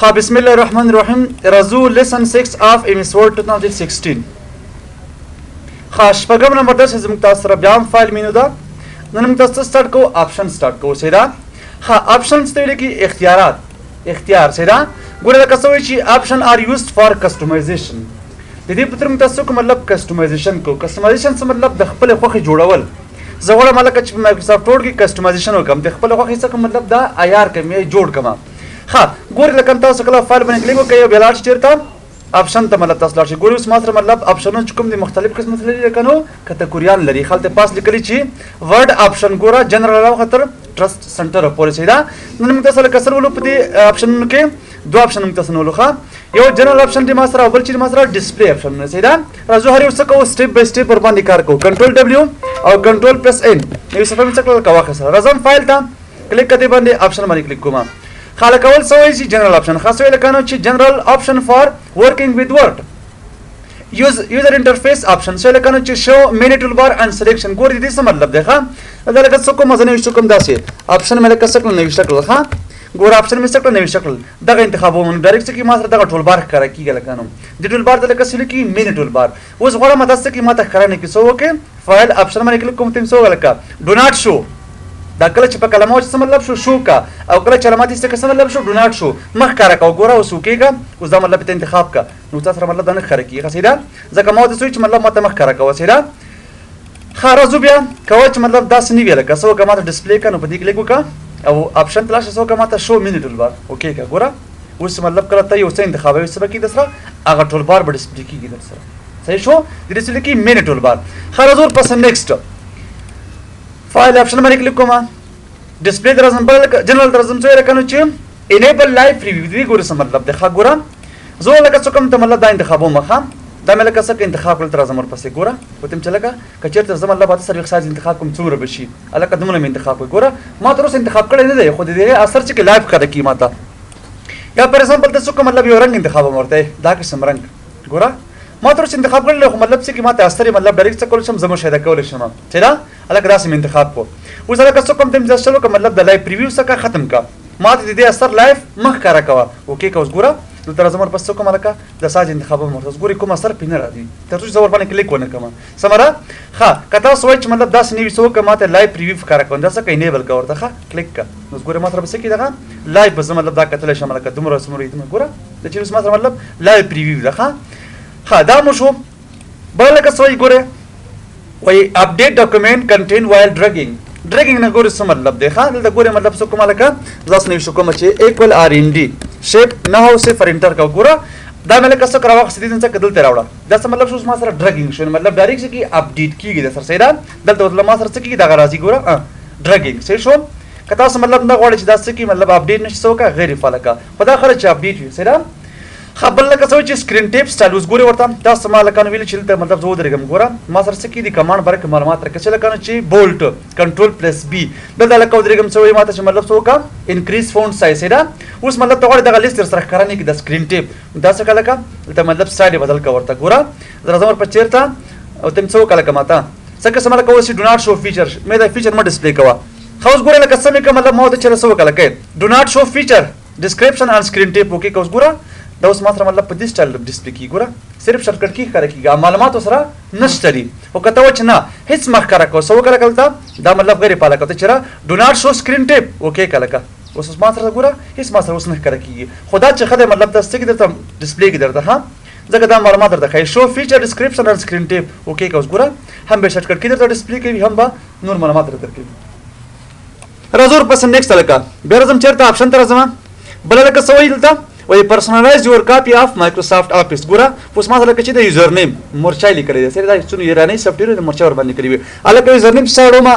ها بسم الله الرحمن الرحیم رزو لیسن 6 اف ایمیسورد 2016 ها شپږم نمبر درس زموږ تاسو سره بیا فایل مینو ده نن موږ تاسو سٹارټ کوو آپشن سٹارټ کوو سیدا ها آپشنز ته ویل کی اختیار سیدا ګوره دا کسوي چې آپشن ار یوزډ فار کسټمایزیشن د دې په تر موږ تاسو کوم مطلب کسټمایزیشن څه مطلب د خپل خوخي جوړول زه غواړم ملکه چې مايکروسافټ ورډ کې کسټمایزیشن وکم د خپل خوخي څه مطلب دا عیار کمه جوړ کما ها ګوره لکه تاسو کله فایل باندې کلیک وکړئ بیا لاړ چیرته آپشن ته مطلب تاسو لاړ شئ ګوره اوس ما سره مطلب آپشنونه چې کوم دي مختلف قسم لري کنو کټګوریان لري خلته پاس لیکلي چې ورډ آپشن ګوره جنرال او خطر ټرست سنټر پولیسي دا نن موږ تاسو کسر ولو په دې آپشنونو کې دوه آپشن موږ تاسو ولو ښه یو جنرال آپشن دی ما سره او بل چې ما سره ډسپلی آپشن نه سیدا راځو هر یو څه کوو سټپ بای سټپ ور باندې کار کوو کنټرول ډبلیو او کنټرول پلس ان یو څه په څکل کا واخه سره راځم فایل ته کلیک کړئ باندې آپشن باندې کلیک کوم خلک اول سوي چې جنرال آپشن خاص ویل کنه چې جنرال آپشن فار ورکینګ وذ ورډ یوزر انټرفیس آپشن سویل کنه چې شو مینی ټول بار ان سلیکشن ګور دي څه مطلب دی ښا دا لکه څه کوم ځنه وشو کوم داسې آپشن مې لکه څه کړل نو وشو کړل ښا ګور آپشن مې څه کړل نو وشو کړل دغه انتخابونه ډایرکټ کې ما سره دغه ټول بار ښکارا کیږي لکه نو د ټول بار د لکه سلی کې مینی ټول بار اوس غواړم تاسو کې ما ته ښکارا نه کې سو وکه فایل آپشن باندې کلیک کوم تم سو لکه ډو ناٹ شو دا کله چې په کلمو څه مطلب شو کا او کله چې علامات څه مطلب شو ډو ناٹ شو مخ کار کا ګوره اوس وکېګا اوس دا مطلب ته انتخاب کا نو تاسو سره مطلب دا نه خره کیږي سیدا ځکه ما د سوچ مطلب ماته مخ کار کا وسیدا خارزو بیا کوم چې مطلب دا سنی ویل کا سو کا ماته ډسپلی کا نو په دې کلیک وکا او آپشن تلاش سو کا ماته شو مینی ټول بار اوکے کا ګوره اوس مطلب کله ته یو څه انتخابوي سبا کې دسره هغه ټول بار به ډسپلی کیږي درسره صحیح شو د دې سلی کې مینی ټول بار خارزو پس نیکسټ فایل آپشن باندې کلیک کوم ډسپلی درځم بل جنرال درځم څه راکنو چې انیبل لایف ریویو دی ګوره څه مطلب د ښه ګوره زه لکه څه کوم ته مطلب دا انتخابو مخه دا مې لکه څه انتخاب کول تر ازمر پسې ګوره وتم چې لکه کچرته زما مطلب تاسو سره ساز انتخاب کوم څومره بشي الکه دمونه مې انتخاب ګوره ما تر اوسه انتخاب کړی نه دی خو دې اثر چې لایف کړه کی ماته یا پر ایگزامپل تاسو کوم مطلب یو رنگ انتخاب مرته دا قسم رنگ ګوره ما تر اوسه انتخاب کړل خو مطلب چې ماته اثر مطلب ډایرکټ څه کول شم زمو شاید کول شم چې دا الکه راسم انتخاب کو اوس هغه څه کوم تم ځل کوم مطلب د لایو پریویو څخه ختم کا ما د دې اثر لایف مخ کارا کوا اوکې کا اوس ګوره نو تر زمر پس کوم الکه د ساج انتخاب مرتض ګوري کوم اثر پینه را دي تر څو زور باندې کلیک ونه کما سمرا ها کته سوچ مطلب داس نیو سو کما ته لایو پریویو کارا کوم دا څه کینیبل کا ورته ښه کلیک کا نو ګوره ما تر بس کې دغه لایو بس مطلب دا کتل شمل کا دمر سمري دمر ګوره د چې ما مطلب لایو پریویو ده ها دا مو شو بل لکه سوي ګوره وای اپډیټ ډاکومنٹ کنټین وایل ډرګینګ نه ګوره څه مطلب دی ښا دلته ګوره مطلب څه کومه لکه ځاس نه شو کوم چې ایکوال ار ان ډي شیپ نه هو صفر انټر کا ګوره دا مې لکه څه کرا وخت دې څه کدل ته راوړه دا څه مطلب شو ما سره ډرګینګ شو مطلب ډایرکټ کی اپډیټ کیږي د سر سره دلته ما سره څه کیږي دا راځي ګوره ډرګینګ صحیح شو کته څه مطلب نه غواړي چې دا څه کی مطلب اپډیټ نشي سوکا غیر فعال کا خدا خره چې اپډیټ وي سره خبر لکه څه چې سکرین ټیپ سټایل اوس ګوره ورته تاسو ما لکه ویل چې ته مطلب زو درګم ګوره ما سره څه کی دي کمانډ برکه معلومات راکړه چې لکه چې بولټ کنټرول پلس بي دلته لکه درګم څه وي ماته چې مطلب څه وکا انکریز فونټ سایز سره اوس مطلب ته غواړي دغه لیست سره ښکارانه کې د سکرین ټیپ دا څه کله ته مطلب سټایل بدل کا ورته ګوره درځم پر چیرته او تم څه وکړه کماته څه سم لکه اوس ډو ناٹ شو فیچر مې دا فیچر ما ډسپلی کوا خو اوس ګوره لکه څه مې مطلب ما ته چر څه وکړه کې ډو ناٹ شو فیچر ډسکرپشن ان سکرین ټیپ اوکې اوس ګوره دا اوس ماته مطلب په دې سټایل ډسپلی کی ګوره صرف شارټکټ کی ښکار کیږي معلومات سره نشته دي او کته و چې نه هیڅ مخ کار کو سو کړه کلته دا مطلب غیر پاله کته چر ډو ناٹ شو سکرین ټیپ اوکې کله اوس ماته سره ګوره هیڅ ما سره اوس نه ښکار کیږي خدا چې خدای مطلب تاسو کې درته ډسپلی کی درته ها ځکه دا معلومات درته ښایي شو فیچر ډسکرپشن ان سکرین ټیپ اوکې اوس ګوره هم به شارټکټ کی درته ډسپلی کوي هم به نور معلومات درته کوي راځو پس نیکسټ لکه بیا راځم چیرته آپشن ته راځم بل لکه سوي دلته وای پرسنلایز یور کاپی اف مايکروسافټ افیس ګوره اوس ما سره کې د یوزر نیم مرچای لیکل دي سره دا څونه ایرانی سافټویر د مرچا ور باندې کړی وي الکه یوزر نیم ساړو ما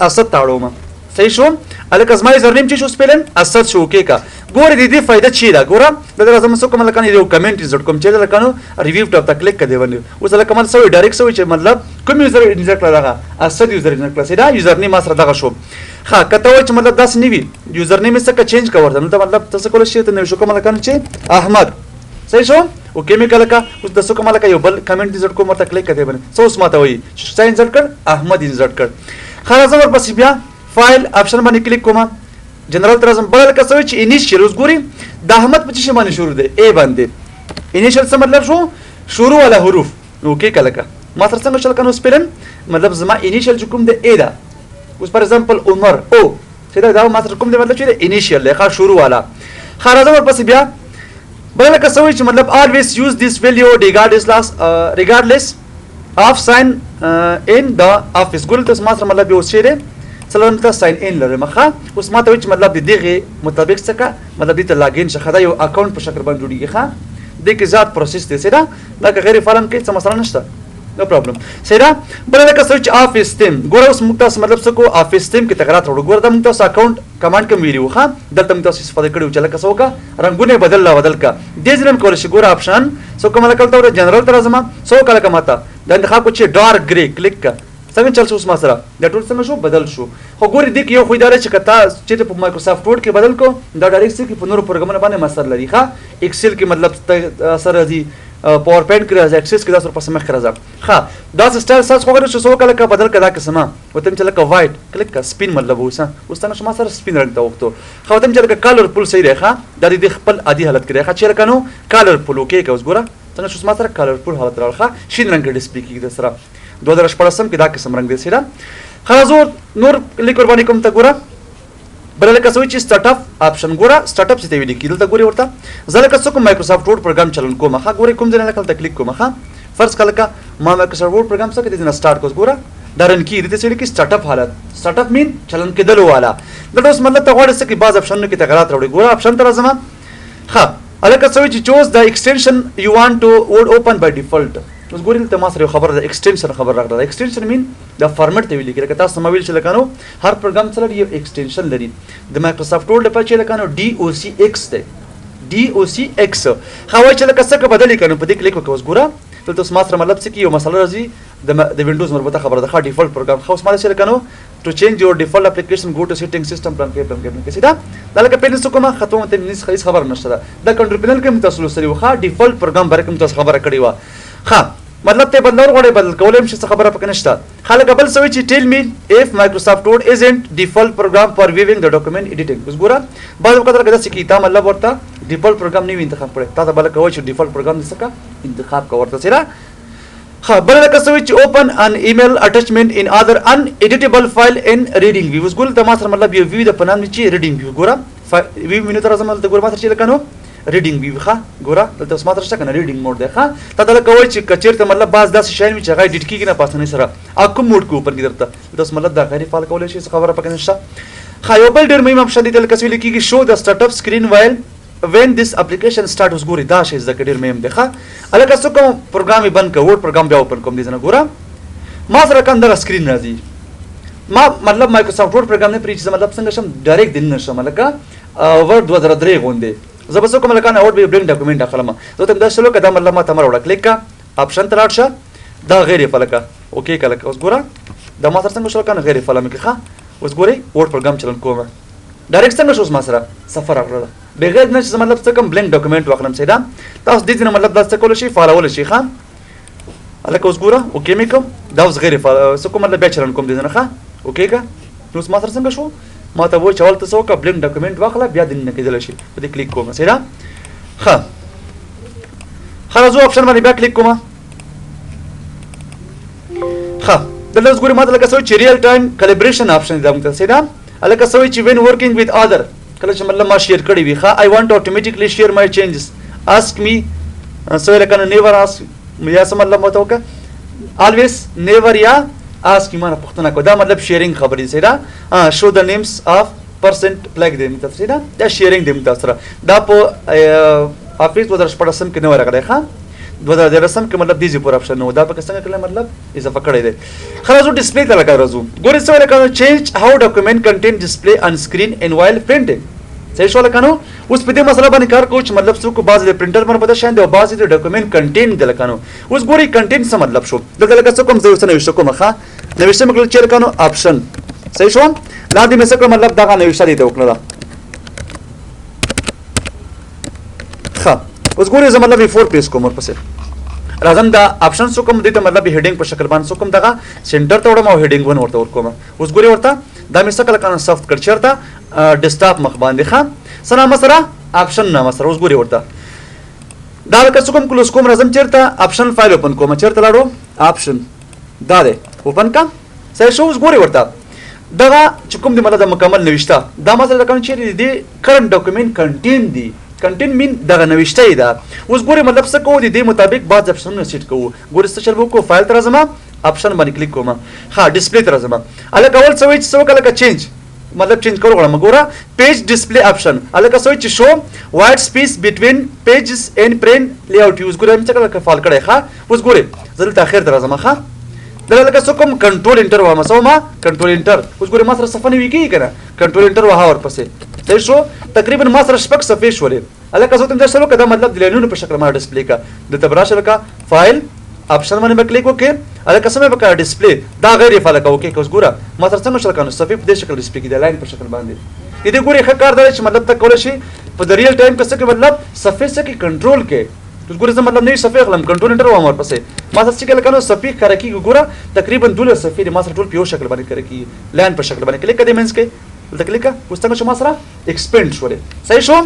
اسد تاړو ما صحیح شو الکه زما یوزر نیم چې شو سپیلن اسد شو کې کا ګوره د دې فائدہ چی دا ګوره د راځم سو کوم لکه یو کمنټ زړ کوم چې لکه ریویو ټاپ ته کلیک کړي ونه اوس لکه مل سوي ډایرکټ سوي چې مطلب کوم یوزر انټر کړه دا اسد یوزر انټر کړه دا یوزر نیم ما سره دغه شو ها کته و چې مطلب داس نیوی یوزر نیم څه کا چینج کا ورته نو ته مطلب تاسو کول شي ته نو شو کوم لکه چې احمد صحیح شو اوکې مې کله کا اوس تاسو کوم لکه یو بل کمنټ زړ کوم ورته کلیک کړي ونه سو اوس ماته وایي چې ساين زړ کړ احمد انزړ کړ خلاص ور پس بیا فایل آپشن باندې کلیک کوم جنرال ترازم بل کسوي چې انیشیل اوس ګوري د احمد په څه باندې شروع دی ا باندې انیشل څه مطلب شو شروع ولا حروف نو کې کله ما تر څنګه شل کنو سپیلن مطلب زما انیشل کوم د ا دا اوس فار ایگزامپل عمر او چې دا ما تر کوم دی مطلب چې انیشل له شروع والا خارزه ورپسې بیا بل لکه سوي چې مطلب always use this value regardless of sign in the office ګول تاسو ما سره مطلب یو څه دی څلورم ته ساين ان لري مخه اوس ما ته وایي چې مطلب د دغه مطابق څه مطلب دې ته لاګین شخه دا یو اکاونټ په شکل باندې جوړیږي ښه د کې ذات پروسس دی سره دا غیر فعالم کې څه مسله نشته نو پرابلم سره بل لکه سوچ افیس تیم ګوره اوس موږ تاسو مطلب څه کو افیس تیم کې تغیرات وړو ګوره دا موږ تاسو اکاونټ کمانډ کوم ویلو ښه دلته موږ تاسو استفاده کړو چې لکه څوکا رنگونه بدل کا دې ځنم کول شي ګوره اپشن سو کومه لکه ته جنرال تر زما سو کله کماته دا انتخاب کو چې ډارک گری کلیک کا څنګه چل شو اوس ما سره دا ټول څنګه شو بدل شو خو ګوري دې کې یو خو اداره چې کتا چې په مایکروسافټ ورډ کې بدل کو دا ډایرکټ کې په نورو پروګرامونو باندې مسر لري ښه ایکسل کې مطلب سره دي پاور پوینټ کې راځي اکسس کې دا سره پس مخ راځي ښه دا سټایل ساس خو غواړي چې سو کله کا بدل کدا قسمه وته چې لکه وایټ کلیک کا سپین مطلب اوسه اوس څنګه شما سره سپین رنگ ته وخته خو ته چې لکه کلر فل صحیح دی ښه دا دې خپل عادي حالت کې ښه چې لکه نو کلر فل اوکې کا اوس ګوره څنګه شو ما سره کلر فل حالت راځه شین رنگ ډسپلی کې سره 2014 کې دا قسم رنگ دی سره خلاص نور لیک ور باندې کوم ته ګوره بل لکه سوي چې سٹارټ اپ اپشن ګوره سٹارټ اپ څه ته ویل کېدل ته ګوري ورته زله که څوک مایکروسافټ ورډ پروګرام چلن کوم ښه ګوري کوم ځای نه کله کلیک کوم ښه فرض کله ما مایکروسافټ ورډ پروګرام څخه د نه سٹارټ کوس ګوره دا رن کی دې څه لیکي سٹارټ اپ حالت سٹارټ اپ مين چلن کېدل والا دا اوس مطلب ته غواړي چې بعض اپشن کې تغیرات راوړي ګوره اپشن تر زما ښه الکه سوي چې چوز د ایکسټنشن یو وانټ ټو ورډ اوپن بای ډیفالت اوس ګورئ ته ما سره خبر د ایکسټنشن خبر راغله ایکسټنشن مين د فارمټ ته ویل کېږي که تاسو موبایل چې لکانو هر پروګرام سره یو ایکسټنشن لري د مایکروسافټ ورډ لپاره چې لکانو ډي او سی ایکس دی ډي او سی ایکس خو وای چې لکه څه بدلی کنو په دې کلیک وکوس ګوره ته تاسو ما سره مطلب څه کې یو مسله راځي د وینډوز مربوطه خبره ده ښه ډیفالت پروګرام خو ما سره لکانو to change your default application go to setting system plan کې سیدا دا لکه پینل څه کومه خطوه ته نس خیس خبر نشته دا کنټرول پینل کې متاسلو سره وخا ډیفالت پروګرام بره کوم تاسو خبره کړی و ښه مطلب ته بدلور غوړې بدل کولم شي خبره پکې نشته خلک بل سوي چې ټیل می اف مایکروسافټ ورډ isn't default program for viewing the document editing اوس ګوره بعض وخت راځي چې کیتا مطلب ورته ډیفالت پروګرام نه انتخاب کړي تا ته بل کوي چې ډیفالت پروګرام نسکا انتخاب کا ورته سره ها بل لکه سوي چې open an email attachment in other uneditable file in reading view اوس ګول د ما سره مطلب یو ویو د پنام چې reading view ګوره ویو مینو تر زمل ته ګوره ما سره چې لکنو ریډینګ وی ښه ګوره دلته اوس ما تر څه کنه ریډینګ موډ دی ښه تا دلته کوي چې کچیرته مطلب بعض داسې شیان چې هغه ډیټ کیږي نه پاسنه سره کوم موډ کې اوپن کیدرته داس مطلب دا غیر فعال کولای شي خبره پکې نشته ښه یو بل ډیر مهم اپشن دی دلته کسوي لیکيږي شو د سٹارټ اپ سکرین وایل when this application start اوس ګوري دا شی زکه ډیر مهم دی ښه الکه څه کوم پروګرام بند کا ورډ پروګرام بیا اوپن کوم دي نه ګوره ما سره کنده سکرین راځي ما مطلب مایکروسافټ ورډ پروګرام نه پریچ مطلب څنګه شم ډایرکټ دین نشم الکه ورډ 2003 غونډه زه به څه کوم لکه نه اوټ به برینګ ډاکومنټ اخلم زه ته دا شلو کدا مطلب ما تمر وړه کلیک کا اپشن تر راشه دا غیر فلکه اوکې کله اوس ګوره دا ما سره څنګه شلو کنه غیر فلم کې ښه اوس ګوري ورډ پروګرام چلن کوم ډایرکټ څنګه شوس ما سره سفر راغله بغیر نه چې مطلب څه کوم بلینک ډاکومنټ واخلم سیدا تاسو دې نه مطلب دا څه کول شي فالول شي ښه الکه اوس ګوره اوکې مې کوم دا اوس غیر فال څه کوم مطلب چلن کوم دې نه ښه اوکې کا نو اوس ما سره څنګه شو ما ته وای چول تاسو کا بلینک ډاکومنټ واخله بیا دې نه کېدل شي په دې کلیک کوم سیدا ها خلاص اپشن باندې بیا کلیک کوم ها دلته ګوري ماته لکه سوي چې ریل ټایم کالیبریشن اپشن دا موږ سیدا لکه سوي چې وین ورکینګ وذ اذر کله چې مطلب ما شیر کړی وي ها I want to automatically share my changes ask me سوي لکه never ask یا سم مطلب مو ته وکړه always never یا ask me ما پښتنه کو دا مطلب شیرینګ خبرې سیدا show the names of percent flag دی متاسو سیدا دا شیرینګ دی متاسو دا په افیس 2014 کې نو راغلی ښه 2013 کې مطلب دیږي پر اپشن نو دا په څنګه کله مطلب اضافه کړی دی خلاص ډسپلی ته لګا راځو ګورئ څه لکه چینج هاو ډاکومنٹ کنټینټ ډسپلی ان سکرین ان وایل پرینټینګ صحیح شو لکه نو اوس په دې مسله باندې کار کوو چې مطلب څوک بعض د پرینټر باندې پته شاند او بعض د ډاکومنٹ کنټینټ د لکه نو اوس ګورئ کنټینټ څه مطلب شو دلته لکه څه کوم ځای وسنه وشته کومه ښه نوښته مګل چې لکه نو اپشن صحیح شو لاندې مې څه کوم مطلب دا نوښته دی وکړه ښه اوس ګورئ زه مطلب فور پیس کوم ورپسې راځم دا اپشن څه کوم دې ته مطلب هډینګ په شکل باندې څه کوم دغه سنټر ته وړم او هډینګ ون ورته ورکوم اوس ګورئ ورته دا مې څه کله کنه سافت کړ چرته ډیسکټاپ مخ باندې ښه سلام سره آپشن نامه سره اوس ګوري ورته دا لکه څه کوم کلوز کوم راځم چېرته آپشن فایل اوپن کوم چېرته لاړو آپشن دا دی اوپن کا صحیح شو اوس ګوري ورته دغه چې کوم دی مطلب د مکمل نوشته دا مثلا کوم چې دی کرنٹ ډاکومنت کنټین دی کنټین مین دغه نوشته دا اوس ګوري مطلب څه کوو د دې مطابق بعض آپشنونه سیټ کوو ګوري څه چل وکړو فایل ته راځم آپشن باندې کلیک کوم ها ډسپلی ته راځم الکه اول څه وایي چې څه وکړه لکه چینج مطلب چینج کول غواړم ګوره پیج ډسپلی آپشن الکه څه وایي چې شو وایټ سپیس بټوین پیجز اینڈ پرنٹ لی اوټ یوز ګوره چې کله فال کړی ښه اوس ګوري زه دلته اخر ته راځم ښه دلته لکه څه کوم کنټرول انټر وایم څه ما کنټرول انټر اوس ګوري ما سره صفحه نه وي کېږي که نه کنټرول انټر وها ورپسې صحیح شو تقریبا ما سره شپږ صفحې شولې الکه زه ته دا شروع کړه دا مطلب د لینونو په شکل ما ډسپلی کا دلته به راشه لکه فایل آپشن باندې به کلیک وکړې الکه څه مې به کړه ډسپلی دا غیر فعاله کوو اوکې که اوس ګوره ما سره څنګه شول که نو صفحې په دې شکل ډسپلی کېږي د لاین په شکل باندې د دې ګورې ښه کار دا دی چې مطلب ته کولی شي په د ریل ټایم کې څه کې مطلب صفحې څه کې کنټرول کې اوس ګوره زه مطلب نوې صفحې اخلم کنټرول انټر وایم ورپسې ما سره چې کله که نو صفحې ښکاره کېږي ګوره تقریبا 12 صفحې دي ما سره ټول په یو شکل باندې ښکاره کېږي لاین په شکل باندې کلیک کړه دې منځ کې دلته کلیک کړه اوس څنګه شو ما سره ایکسپینډ شولې صحیح شو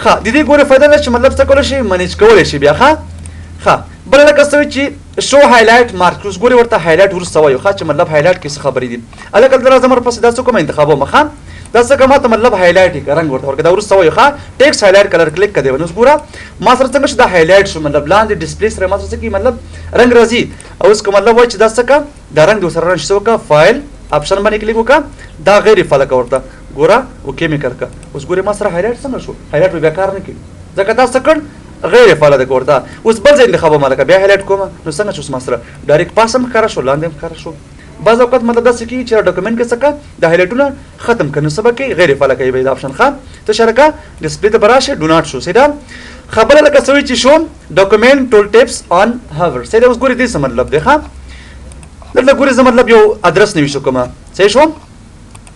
ښه د دې ګوره فایده ده چې مطلب څه کولی شي منیج کولی شي بیا ښه بله لکه څه وي چې شو هایلایټ مارک اوس ګورې ورته هایلایټ وروسته وایو ښه چې مطلب هایلایټ کې څه خبرې دي هلکه دلته راځم ورپسې دا څه کومه انتخابوم ښه دا څه که ما ته مطلب هایلایټ یې رنګ ورته ورکړه دا وروسته وایو ښه ټیکس هایلایټ کلر کلیک کړی ونه اوس ګوره ما سره څنګه شو دا هایلایټ شو مطلب لاندې ډسپلی سره ما سره څه کېږي مطلب رنګ راځي او اوس که مطلب وایي چې دا څه که دا رنګ دې ورسره رنګ شي څه وکړه فایل آپشن باندې کلیک وکړه دا غیر فعاله کړه ورته ګوره اوکې مې کړ کړه اوس ګورې ما سره هایلایټ څنګه شو هایلایټ به بیا کار نه کوي ځکه تا څه کړ غیر فعاله ده ورته اوس بل ځای انتخابوم هلکه بیا هایلایټ کوم نو څنګه شو ما سره ډایرکټ پاس هم ښکاره شو لاندې هم ښکاره شو بعض اوقات مطلب داسې کېږي چې ډاکومنټ کې څه که د هایلایټونه ختم کړه نو څه به کوي غیر فعاله کوي به دا آپشن ښه ته شرکه ډسپلی ته به راشې ډو ناټ شو صحیح ده خبره لکه څه وایي چې شو ډاکومنټ ټول ټیپس آن هاور صحیح ده اوس ګورې دې څه مطلب دی ښه دلته ګورې زه مطلب یو ادرس نویشو کومه صحیح شو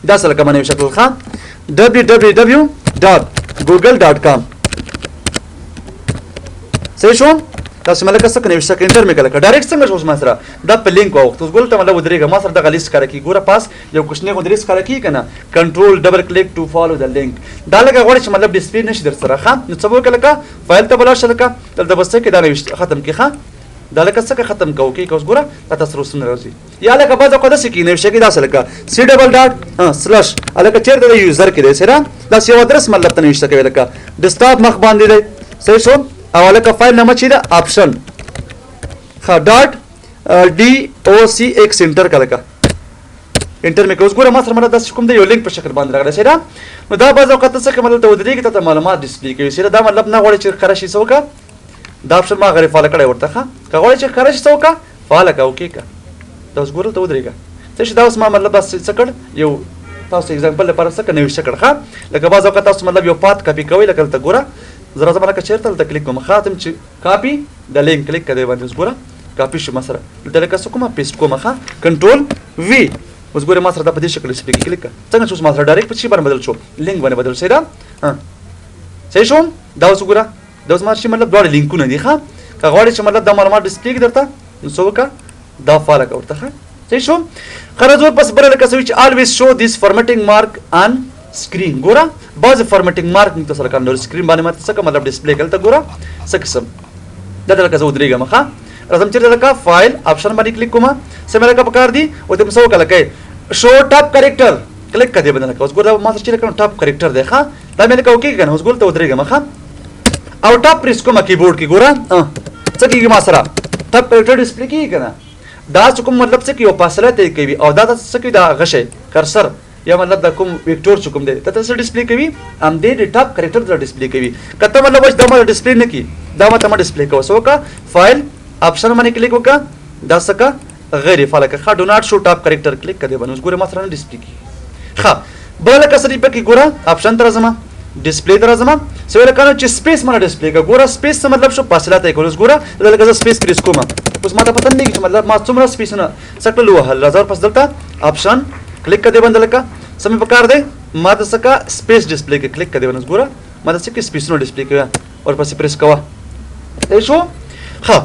داسې لکه ما نویشه کړل ښه www.google.com صحیح شو تاسو ملکه څه کنه وشته انټر مې کړه ډایرکټ څنګه شو ما سره دا په لینک واوخت اوس ګول ته مطلب ودرېږه ما سره دغه لیست ښکاره کېږي ګوره پاس یو کوشنۍ غوندې لیست ښکاره کېږي که نه کنټرول ډبل کلیک ټو فالو د لینک دا لکه غواړي چې مطلب ډسپلی نه شي در سره ښه نو څه به وکړه لکه فایل ته به لاړ شه لکه دلته به څه کې دا نوشته ختم کړي ښه دا لکه څه ختم کوو کې اوس ګوره دا تاسو سره اوسونه راځي یا لکه بعض اوقات داسې کېږي نوشته کې داسې لکه سی ډبل ډاټ سلش هلکه چېرته د یوزر کې دی سره داسې یو ادرس مطلب ته نوشته کوي لکه ډسکټاپ مخ باندې دی صحیح شو او هلکه فایل نامه چې ده آپشن ډاټ ډي او سی ایکس انټر کړه لکه انټر مې کړه اوس ګوره ما سره داسې کوم دی یو لینک په شکل باندې راغلی صحیح ده نو دا بعض اوقات څه کوي مطلب ته ودرېږي ته معلومات ډسپلی کوي صحیح ده دا مطلب نه غواړي چې ښکاره شي څه وکړه دا آپشن ما غیر فعاله کړی ورته ښه که غواړې چې ښکاره شي څه وکړه فعاله کړه اوکې کړه دا اوس ګوره ته ودرېږه څه شي دا اوس ما مطلب داسې څه کړ یو تاسو ایگزامپل لپاره څه کړه نوشته کړ ښه لکه بعض اوقات تاسو مطلب یو پات کاپي کوئ لکه دلته ګوره زه راځم لکه چېرته دلته کلیک کوم خاتم چې کاپي د لینک کلیک کړی باندې اوس ګوره کاپي شو ما سره دلته لکه څه کومه پیسټ کومه ښه کنټرول وي اوس ګوره ما سره دا په دې شکل ډسپلی کې کلیک کړه څنګه شو ما سره ډایرکټ په شي باندې بدل شو لینک باندې بدل صحیح ده صحیح شو دا اوس ګوره دا اوس ما شي مطلب دواړه لینکونه دي ښه که غواړې چې مطلب دا معلومات ډسپلی کړي درته نو څه وکړه دا فعاله کړه ورته ښه صحیح شو ښه زور پس بله لکه څه وي چې always show this formatting mark on screen ګوره بعضې formatting mark موږ ته سره کنډول سکرین باندې ماته څه کوه مطلب ډسپلی کړه دلته ګوره څه قسم دلته لکه زه ودرېږم ښه راځم چېرته لکه فایل آپشن باندې کلیک کوم څه مې لکه پکار دي ورته څه وکړه لکه شو ټاپ کریکټر کلیک کړه دې باندې لکه اوس ګوره ما سره چې لکه ټاپ کریکټر دی ښه دا مې لکه اوکې که نه اوس ګوره ته ودرېږم ښه او ټاپ پریس کومه کیبورډ کې ګوره څه کېږي ما سره ټاپ کریکټر ډسپلی کېږي که نه دا چې کوم مطلب څه کوي یو فاصله طی کوي او دا څه کوي دا غشی کرسر یا مطلب دا کوم ویکټور چې کوم دی دا څه ډسپلی کوي همدې د ټاپ کریکټر دا ډسپلی کوي که ته مطلب وایي دا ما ډسپلی نه کړي دا ما ته ما ډسپلی کوه څه وکړه فایل آپشن باندې کلیک وکړه دا څه که غیر فعاله کړه ښه ډو ناټ شو ټاپ کریکټر کلیک کړه دې باندې اوس ګوره ما سره نه ډسپلی کېږي ښه بله لکه څه دي پکې ګوره آپشن ته راځم ډسپلی ته راځم څه ویل کړه چې سپیس مانه ډسپلی کړه ګوره سپیس څه مطلب شو فاصله طی کول اوس ګوره لکه زه سپیس پریس کوم اوس ما ته پته نه لګي چې مطلب ما څومره سپیسونه څه کړل وهل راځه ورپس دلته آپشن کلیک کړه دې باندې لکه څه مې پکار دی ما ته څه که سپیس ډسپلی کې کلیک کړه دې باندې اوس ګوره ما ته څه کې سپیسونه ډسپلی کوه ورپسې پریس کوه صحیح شو ښه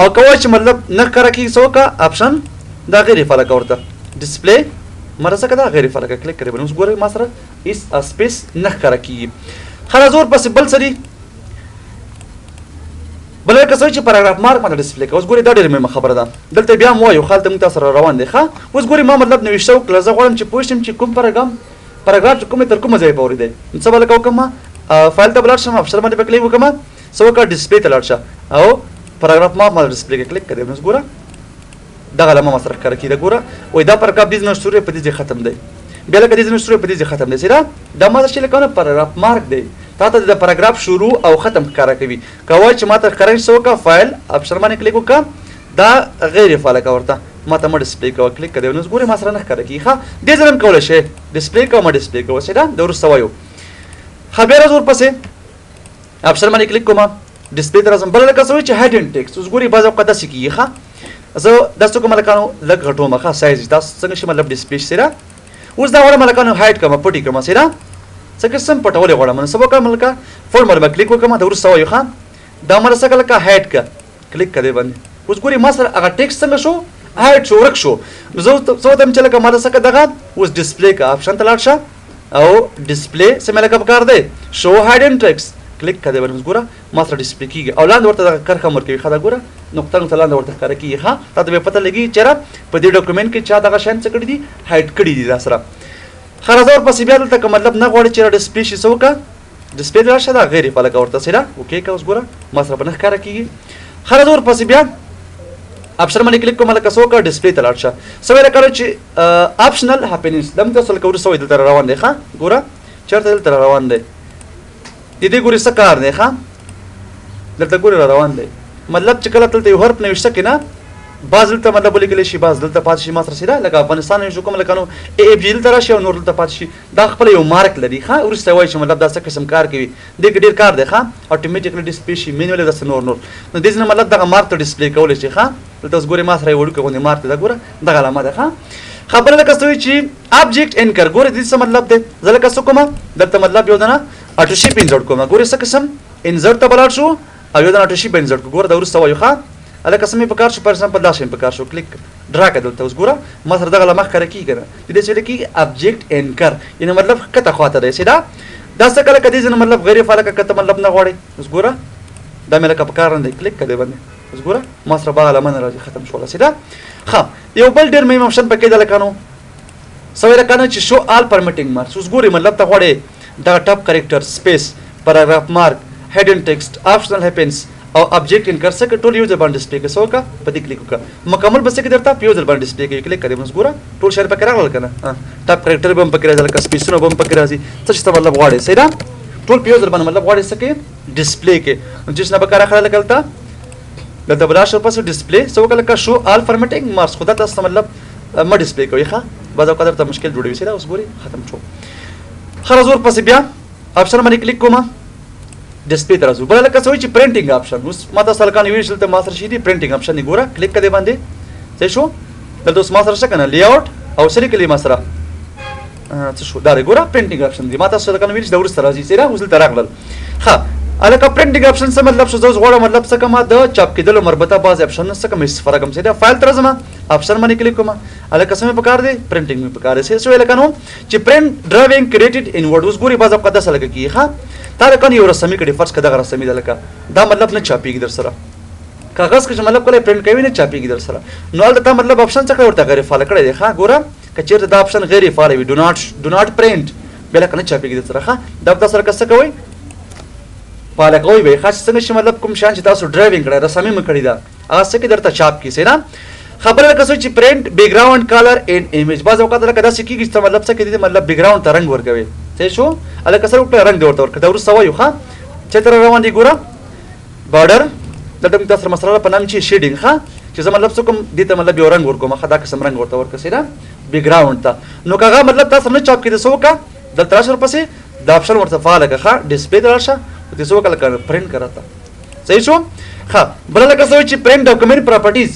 او که وایي چې مطلب نه ښکاره کېږي څه وکړه آپشن دا غیر فعاله کړه ورته ډسپلی ما ته څه که دا غیر فعاله کړه کلیک کړه دې باندې اوس ګوره ما سره هېڅ سپیس نه ښکاره کېږي خلاص اور پسې بل څه دي بل کسوي چې پاراګراف مارک باندې ډسپلی کوي. اوس ګوري دا ډېر مهمه خبره ده. دلته بیا مو وایو خالته موږ تاسو روان دي ښه. اوس ګوري ما مطلب نوښته وکړه زه غواړم چې پوه شم چې کوم پاراګراف چې کومه تر کومه ځای پورې دی. څه به وکړم فایل ته بلاړ شم افسر باندې کلیک وکړم څه وکړه ډسپلی ته لاړ شه او پاراګراف مارک باندې ډسپلی کلیک کړم. اوس ګوره دغه لمه سره ښکاره کېده. ګوره وایي دا پاراګراف دې نه شروع په دې ځای ختم دی بیا لکه دې نه شروع په دې ځای ختم دی سیده دا ما چې لکه پاراګراف مارک دی تا ته د پاراګراف شروع او ختم ښکاره کوي. که وایي چې ما ته ښکاره څه وکړه فایل افسر باندې کلیک وکړه دا غیر فعاله که ورته ما ته مه ډسپلی کوه کلیک کړی نو اوس ګورې ما سره نه ښکاره کېږي ښه دې ځای هم کولی شئ ډسپلی کوه مه ډسپلی کوه سیده د وروسته وایو ښه بیا راځو ورپسې افسر باندې کلیک کوم ډسپلی ته راځم بله لکه څه وایي چې هیډ اینډ ټیکسټ. اوس ګورې بعض اوقات داسې کېږي ښه زه داسې کوم هلکانو لږ غټوم ښه سایز تاسو څنګه شي مطلب ډسپلی شي سیده اوس دا غواړم هلکانو هایډ کړم پټې کړم سیده څه قسم پټولې غواړم نو څه به وکړم لکه فون باندې کلیک وکړم د وروسته وایو ښه دا مله څه لکه هایډ کړه کلیک کړه دې باندې اوس ګورې ما سره هغه ټیکسټ څنګه شو هایډ شو ورک شو نو زه څه وتم چې لکه ما ته څه کړه دغه اوس ډسپلی که آپشن ته لاړ شه او ډسپلی څه مې لکه پکار دی شو هایډ اینډ ټیکسټ کلیک کړه دې باندې اوس ګوره ما سره ډسپلی کېږي او لاندې ورته دغه کرښه هم ورکوي ښه دا ګوره نقطه نقطه لاندې ورته ښکاره کېږي ښه تا ته به پته لګي چېرې په دې ډاکومنټ کې چا دغه شیان څه کړي دي هایډ کړي دي را سره خلاص ورپسې بیا دلته که مطلب نه غواړي چې ډسپلی شي څه وکړه ډسپلی ته راشه دا غیر فعاله که ورته سیده اوکې که اوس ګوره ما سره به نه ښکاره کېږي خلاص ورپسې بیا آپشن باندې کلیک کوم لکه څه وکړه ډسپلی ته لاړ شه څه ویله کړه چې آپشنل هپینس دا موږ تاسو لکه وروسته وایي دلته روان دی ښه ګوره چېرته دلته روان دی د دې ګورې څه کار دی ښه دلته ګورې را روان دی مطلب چې کله دلته یو حرف نوشته کې نه بعض دلته مطلب ولیکلی شي بعض دلته پاتې شي ما سره سیده لکه افغانستان نوشته کوم لکه نو ای اف جي دلته راشي او نور دلته پاتې شي دا خپله یو مارک لري ښه وروسته وایي چې مطلب دا څه قسم کار کوي دې کې ډېر کار دی ښه اټومیټیکلی ډسپلی شي مینولی داسې نور نو دې ځای نه مطلب دغه مارک ته ډسپلی کولی شي ښه دلته اوس ګورې ما سره یو وړوکی غوندې مارک دی دا ګوره دغه علامه ده ښه خبره لکه څه وایي چې آبجیکټ انکر ګوره دې څه مطلب دی زه لکه څه کومه دلته مطلب یو دنه اټوشیپ انزرټ کومه ګورې څه قسم انزرټ ته به لاړ شو او یو دنه اټوشیپ انزرټ کړو ګوره دا وروسته وایو ښه هلکه څه مې پکار شو پر ایگزامپل دا شی مې پکار شو کلیک ډرا کړه دلته اوس ګوره ما سره دغه له مخ ښکاره کېږي که نه د دې څه ویل کېږي آبجیکټ انکر یعنې مطلب ښکته خواته دی سیده دا څه کله که دې ځای نه مطلب غیر فعاله که ته مطلب نه غواړې اوس ګوره دا مې لکه پکار نه دی کلیک کړه دې باندې اوس ګوره ما سره به علامه نه راځي ختم شوله سیده ښه یو بل ډېر مهم آپشن پکې ده لکه نو څه ویل که نه چې شو آل پرمیټینګ مارکس اوس ګورې مطلب ته غواړې دغه ټاپ کریکټر سپیس پاراګراف مارک هیډ اینډ ټیکسټ آپشنل هیپنس او آبجیکټ انکر څه که ټول یو ځل باندې ډسپلی که څه وکړه په دې کلیک وکړه مکمل به څه کې درته په یو ځل باندې ډسپلی کوي کلیک کړې اوس ګوره ټول شیان پکې راغلل که نه ټاپ کریکټر به هم پکې راځي لکه سپیسونه به هم پکې راځي څه چې ته مطلب غواړې صحیح ده ټول په یو ځل باندې مطلب غواړې څه کې ډسپلی کې نو چې نه به کار اخله لکه دلته به راشو پس ډسپلی څه وکړه لکه شو آل فارمیټینګ مارکس خو دا تاسو ته مطلب مه ډسپلی کوي ښه بعض اوقات درته مشکل جوړوي صحیح ده اوس ګورې ختم شو خلاص ورپسې بیا آپشن باندې کلیک کوم ډسپلی ته راځو بله لکه څه وایي چې پرنټینګ آپشن اوس ما تاسو هلکانو ویل چې دلته ما سره شي دي پرنټینګ آپشن دی ګوره کلیک کړه دې باندې صحیح شو دلته اوس ما سره څه که نه لی آوټ او څه لیکلي ما سره څه شو دا دی ګوره پرنټینګ آپشن دی ما تاسو هلکانو ویل چې دا وروسته راځي صحیح ده اوس دلته راغلل ښه هلکه پرنټینګ آپشن څه مطلب شو زه اوس غواړم مطلب څه کومه د چاپ کېدلو مربوطه بعضې آپشنونه څه کوم استفاده کوم صحیح ده فایل ته راځم آپشن باندې کلیک کوم هلکه څه مې پکار دی پرنټینګ مې پکار دی صحیح شوی لکه نو چې پرنټ ډرایوینګ کریټډ ان ورډ اوس ګورې بعض اوقات داسې لکه کېږي ښه تا لکه یو رسمي کړي فرض کړه دغه رسمي ده لکه دا مطلب نه چاپېږي در سره کاغذ کې چې مطلب کله پرنټ کوي نه چاپېږي در سره نو هلته تا مطلب آپشن څه کړی ورته غیر فعاله کړی دی ښه ګوره که چېرته دا آپشن غیر فعاله وي ډو ناټ پرنټ بیا لکه نه چاپېږي در سره ښه دا به تاسو لکه څه کوئ فعاله کوئ به یې ښه چې څنګه چې مطلب کوم شیان چې تاسو ډرایوینګ کړی رسمي مو کړي ده هغه څه کې درته چاپ کړي صحیح ده خبره لکه څه چې پرنټ بیکګراوند کلر اینډ ایمیج بعض اوقات لکه داسې کېږي چې مطلب څه کوي مطلب بیکګراوند ته رنګ ورکوي صحیح شو هلکه سره وکړه رنګ دې ورته ورکړه دا وروسته وایو ښه چېرته را روان دي ګوره بارډر دلته موږ تاسو سره مسله په نام چې شیډینګ ښه چې زه مطلب څه کوم دې ته مطلب یو رنګ ورکوم ښه دا قسم رنګ ورته ورکړه صحیح ده بیکګراوند ته نو که هغه مطلب تاسو نه چاپ کړي څه وکړه دلته راشه ورپسې دا آپشن ورته فعاله کړه ښه ډسپلی ته راشه ورته څه وکړه لکه پرنټ کړه ته صحیح شو ښه بله لکه څه وایي چې پرنټ ډاکومنټ پراپرټیز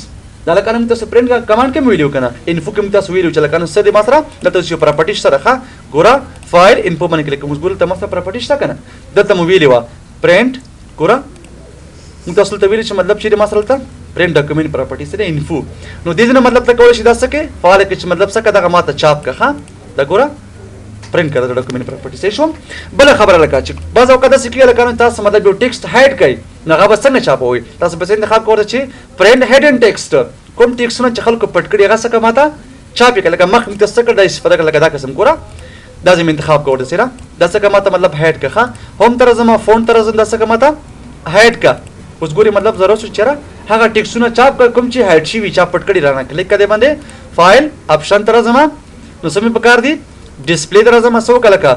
دا لکه موږ تاسو پرنټ کمانډ کې مې ویلي که نه انفو کې موږ تاسو ویلي چې لکه څه دی ما سره دلته چې پراپرټي سره ښه ګوره فایل انفو باندې کلیک کوم اوس ګوره دلته ما سره پراپرټي شته که نه دلته مو ویلې وه پرنټ ګوره موږ تاسو دلته ویلي چې مطلب چې ما سره دلته پرنټ ډاکومنټ پراپرټي سره انفو نو دې ځای نه مطلب ته کولی شي دا څه کې فعاله کړي چې مطلب څه که دغه ما ته چاپ کړه ښه دا ګوره پرنٹ کړه د ډاکومنت پراپرټي صحیح شو بل خبره لکه چې بعض اوقات داسې کیږي لکه تاسو مطلب یو ټیکسټ هایډ کړئ نو هغه به څنګه چاپوي تاسو به انتخاب کوئ چې پرنٹ هیډن ټیکسټ کوم ټیکسټونه چې خلکو پټ کړي هغه څه ماته چاپ کړي لکه مخ مې تاسو کړه د استفاده لکه دا قسم ګوره دا زم انتخاب کوئ سره دا څه ماته مطلب هایډ کړه هم تر زما فون تر زما دا څه ماته هایډ کا اوس ګوري مطلب ضرورت چیرې هغه ټیکسټونه چاپ کوم چې هایډ شي وی چاپ پټ کړي رانه کلیک کړئ باندې فایل اپشن تر زما نو سمې پکار دي ډسپلی تر زما سو کله کا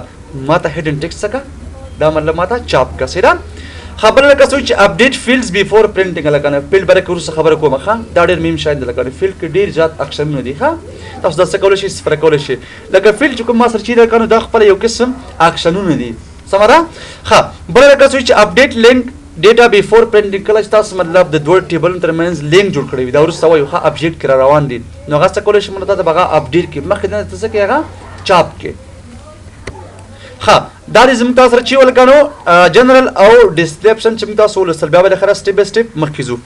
ماته هیډن ټیکسټ څه دا مطلب ماته چاپ کا سره خبر لکه سوچ اپډیټ فیلډز بیفور پرنټینګ لکه فیلډ بره کورس خبره کومه ښه دا ډېر مهم شاید لکه فیلډ کې ډېر زیات اکشنونه دي ښه تاسو دا څه کولای شئ صفر کولای شئ لکه فیلډ چې کوم ما سره چې دا کنه دا خپل یو قسم اکشنونه دي سمره ښه بل لکه سوچ اپډیټ لینک ډیټا بیفور پرنټینګ کله تاسو مطلب د دوه ټیبل ترمنځ لینک جوړ کړی وي دا ورسته وایو ښه اپډیټ کړه روان دي نو هغه څه کولای شئ مطلب دا هغه اپډیټ کې مخکې نه تاسو کې هغه چاپ کې ها دا دې زموږ سره چې ولکانو جنرال او ډسکرپشن چې موږ تاسو ولسل بیا به خلاص سټپ بای سټپ مخکې ځو